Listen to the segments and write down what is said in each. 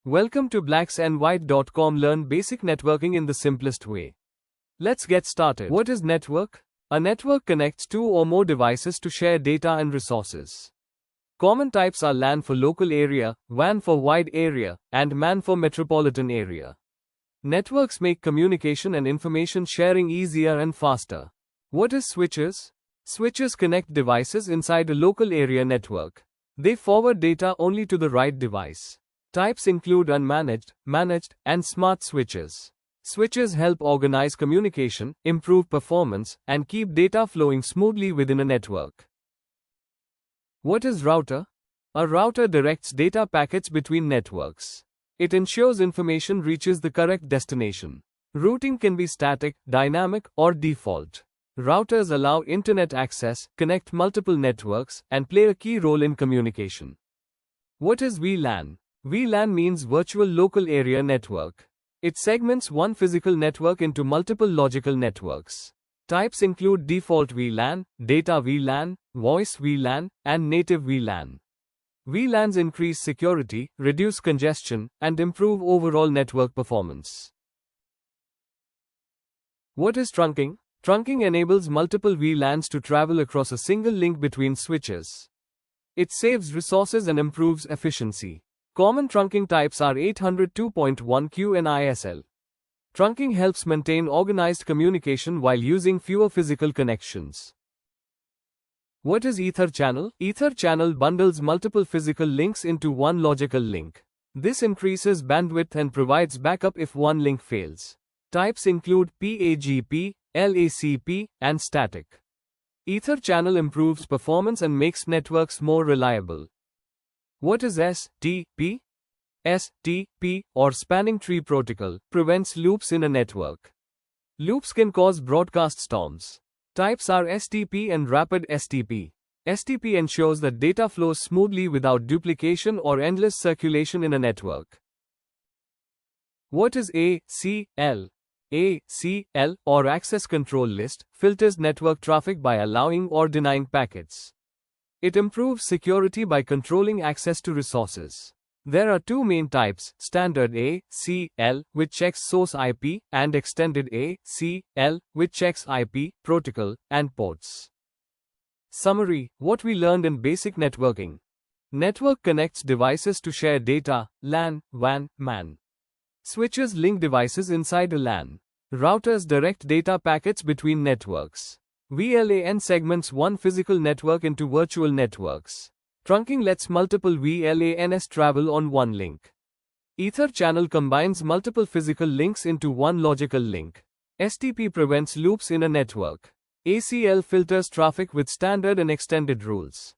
Welcome to blacksandwhite.com. Learn basic networking in the simplest way. Let's get started. What is network? A network connects two or more devices to share data and resources. Common types are LAN for local area, WAN for wide area, and MAN for metropolitan area. Networks make communication and information sharing easier and faster. What is switches? Switches connect devices inside a local area network. They forward data only to the right device. Types include unmanaged, managed, and smart switches. Switches help organize communication, improve performance, and keep data flowing smoothly within a network. What is router? A router directs data packets between networks. It ensures information reaches the correct destination. Routing can be static, dynamic, or default. Routers allow internet access, connect multiple networks, and play a key role in communication. What is VLAN? VLAN means Virtual Local Area Network. It segments one physical network into multiple logical networks. Types include default VLAN, data VLAN, voice VLAN, and native VLAN. VLANs increase security, reduce congestion, and improve overall network performance. What is trunking? Trunking enables multiple VLANs to travel across a single link between switches. It saves resources and improves efficiency. Common trunking types are 802.1q and ACL. Trunking helps maintain organized communication while using fewer physical connections. What is Ether channel? Ether channel bundles multiple physical links into one logical link. This increases bandwidth and provides backup if one link fails. Types include PAGP, LACP, and static. Ether channel improves performance and makes networks more reliable. What is STP? STP, or Spanning Tree Protocol, prevents loops in a network. Loops can cause broadcast storms. Types are STP and Rapid STP. STP ensures that data flows smoothly without duplication or endless circulation in a network. What is ACL? ACL, or Access Control List, filters network traffic by allowing or denying packets. It improves security by controlling access to resources. There are two main types, Standard ACL, which checks source IP, and Extended ACL, which checks IP, protocol, and ports. Summary: what we learned in basic networking. Network connects devices to share data, LAN, WAN, MAN. Switches link devices inside a LAN. Routers direct data packets between networks. VLAN segments one physical network into virtual networks. Trunking lets multiple VLANs travel on one link. Ether channel combines multiple physical links into one logical link. STP prevents loops in a network. ACL filters traffic with standard and extended rules.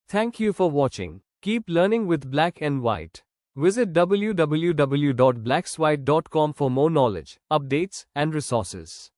Thank you for watching. Keep learning with Black and White. Visit www.blackswhite.com for more knowledge, updates, and resources.